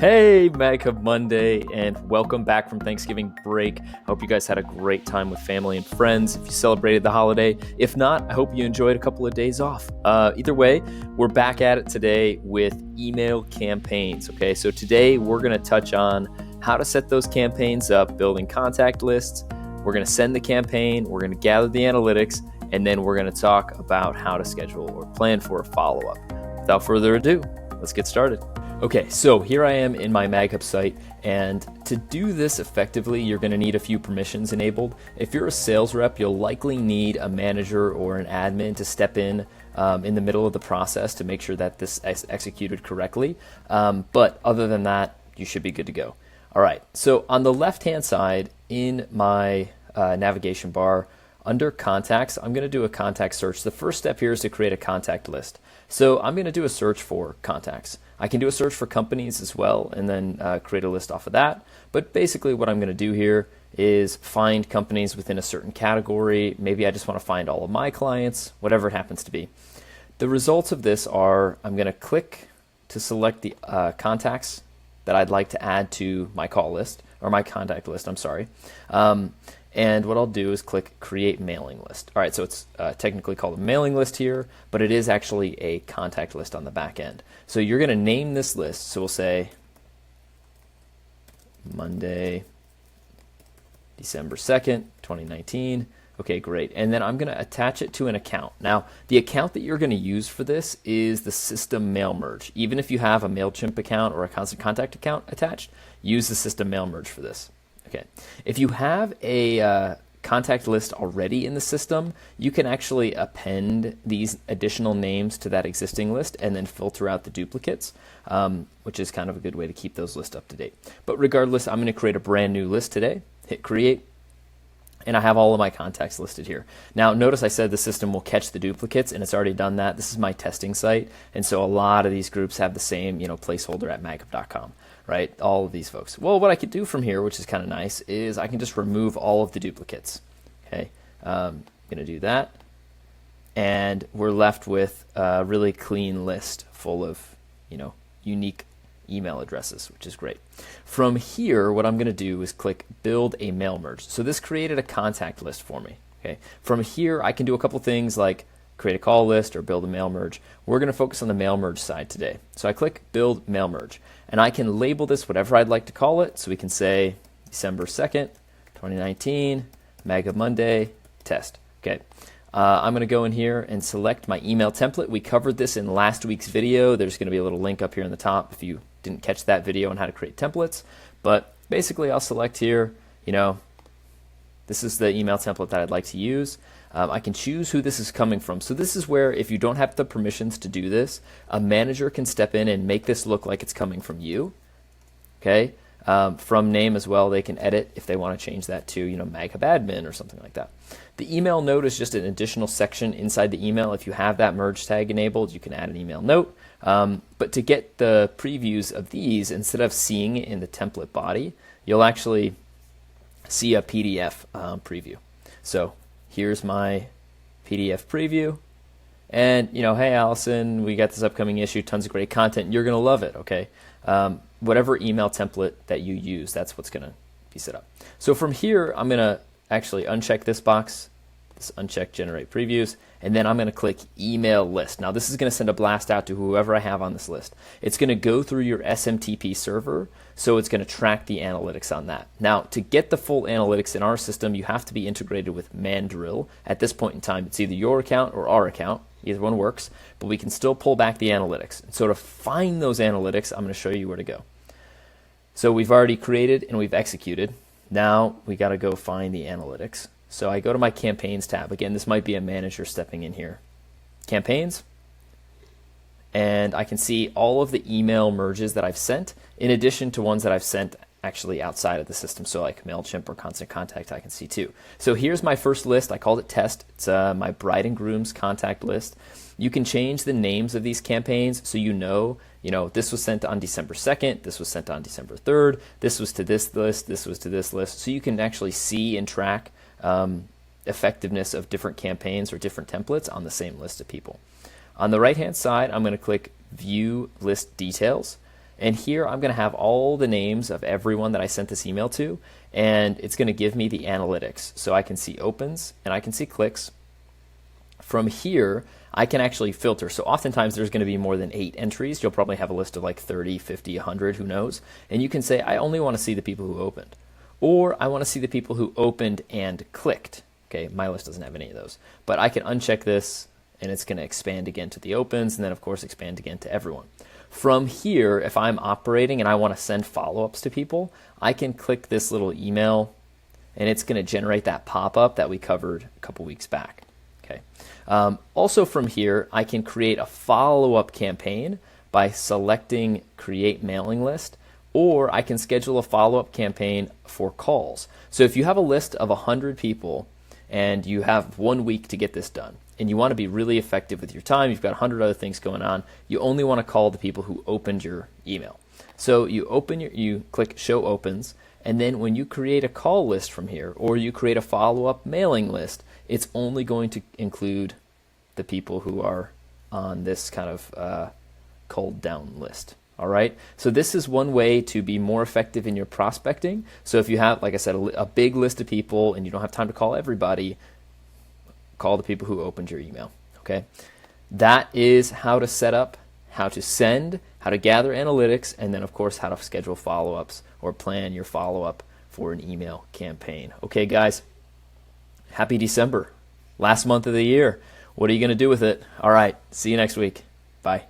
Hey, MagHub Monday, and welcome back from Thanksgiving break. I hope you guys had a great time with family and friends if you celebrated the holiday. If not, I hope you enjoyed a couple of days off. Either way, we're back at it today with email campaigns. Okay, so today we're going to touch on how to set those campaigns up, building contact lists. We're going to send the campaign, we're going to gather the analytics, and then we're going to talk about how to schedule or plan for a follow-up. Without further ado, let's get started. Okay, so here I am in my MagHub site, and to do this effectively, you're going to need a few permissions enabled. If you're a sales rep, you'll likely need a manager or an admin to step in the middle of the process to make sure that this is executed correctly. But other than that, you should be good to go. All right, so on the left-hand side in my navigation bar, under contacts, I'm going to do a contact search. The first step here is to create a contact list. So I'm going to do a search for contacts. I can do a search for companies as well and then create a list off of that. But basically what I'm going to do here is find companies within a certain category. Maybe I just want to find all of my clients, whatever it happens to be. The results of this are I'm going to click to select the contacts that I'd like to add to my call list, or my contact list, I'm sorry. And what I'll do is click Create Mailing List. All right, so it's technically called a mailing list here, but it is actually a contact list on the back end. So you're going to name this list. So we'll say Monday, December 2nd, 2019. Okay, great. And then I'm going to attach it to an account. Now, the account that you're going to use for this is the system mail merge. Even if you have a MailChimp account or a constant contact account attached, use the system mail merge for this. Okay. If you have a contact list already in the system, you can actually append these additional names to that existing list and then filter out the duplicates, which is kind of a good way to keep those lists up to date. But regardless, I'm going to create a brand new list today, hit create, and I have all of my contacts listed here. Now, notice I said the system will catch the duplicates, and it's already done that. This is my testing site, and so a lot of these groups have the same, placeholder at maghub.com. Right, all of these folks. Well, what I could do from here, which is kind of nice, is I can just remove all of the duplicates. Okay, I'm going to do that, and we're left with a really clean list full of, unique email addresses, which is great. From here, what I'm going to do is click Build a Mail Merge. So this created a contact list for me. Okay, from here, I can do a couple things like create a call list or build a mail merge. We're going to focus on the mail merge side today. So I click Build Mail Merge, and I can label this whatever I'd like to call it. So we can say December 2nd, 2019, MagHub Monday, test. Okay. I'm going to go in here and select my email template. We covered this in last week's video. There's going to be a little link up here in the top if you didn't catch that video on how to create templates. But basically, I'll select here, this is the email template that I'd like to use. I can choose who this is coming from. So this is where if you don't have the permissions to do this, a manager can step in and make this look like it's coming from you. Okay. From name as well, they can edit if they want to change that to, MagHub admin or something like that. The email note is just an additional section inside the email. If you have that merge tag enabled, you can add an email note. But to get the previews of these, instead of seeing it in the template body, you'll actually see a PDF preview. So here's my PDF preview. And, hey, Allison, we got this upcoming issue, tons of great content. You're going to love it, okay? Whatever email template that you use, that's what's going to be set up. So from here, I'm going to actually uncheck this box, uncheck Generate Previews, and then I'm going to click Email List. Now, this is going to send a blast out to whoever I have on this list. It's going to go through your SMTP server, so it's going to track the analytics on that. Now, to get the full analytics in our system, you have to be integrated with Mandrill. At this point in time, it's either your account or our account. Either one works, but we can still pull back the analytics. So to find those analytics, I'm going to show you where to go. So we've already created and we've executed. Now we got to go find the analytics. So I go to my Campaigns tab. Again, this might be a manager stepping in here. Campaigns. And I can see all of the email merges that I've sent, in addition to ones that I've sent actually outside of the system. So like MailChimp or Constant Contact, I can see too. So here's my first list. I called it test. It's my bride and groom's contact list. You can change the names of these campaigns so this was sent on December 2nd, this was sent on December 3rd, this was to this list, this was to this list. So you can actually see and track effectiveness of different campaigns or different templates on the same list of people. On the right-hand side, I'm going to click View List Details. And here I'm going to have all the names of everyone that I sent this email to, and it's going to give me the analytics. So I can see opens and I can see clicks. From here, I can actually filter. So oftentimes there's going to be more than 8 entries. You'll probably have a list of like 30, 50, 100, who knows. And you can say, I only want to see the people who opened. Or I want to see the people who opened and clicked. Okay, my list doesn't have any of those. But I can uncheck this, and it's going to expand again to the opens, and then of course expand again to everyone. From here, if I'm operating and I want to send follow-ups to people, I can click this little email, and it's going to generate that pop-up that we covered a couple weeks back. Okay. Also from here, I can create a follow-up campaign by selecting Create Mailing List, or I can schedule a follow-up campaign for calls. So if you have a list of 100 people and you have 1 week to get this done, and you want to be really effective with your time, you've got 100 other things going on, you only want to call the people who opened your email. So you click Show Opens, and then when you create a call list from here, or you create a follow-up mailing list, it's only going to include the people who are on this kind of culled down list. All right. So this is one way to be more effective in your prospecting. So if you have, like I said, a big list of people and you don't have time to call everybody, call the people who opened your email. Okay. That is how to set up, how to send, how to gather analytics, and then of course how to schedule follow-ups or plan your follow-up for an email campaign. Okay, guys. Happy December. Last month of the year. What are you going to do with it? All right. See you next week. Bye.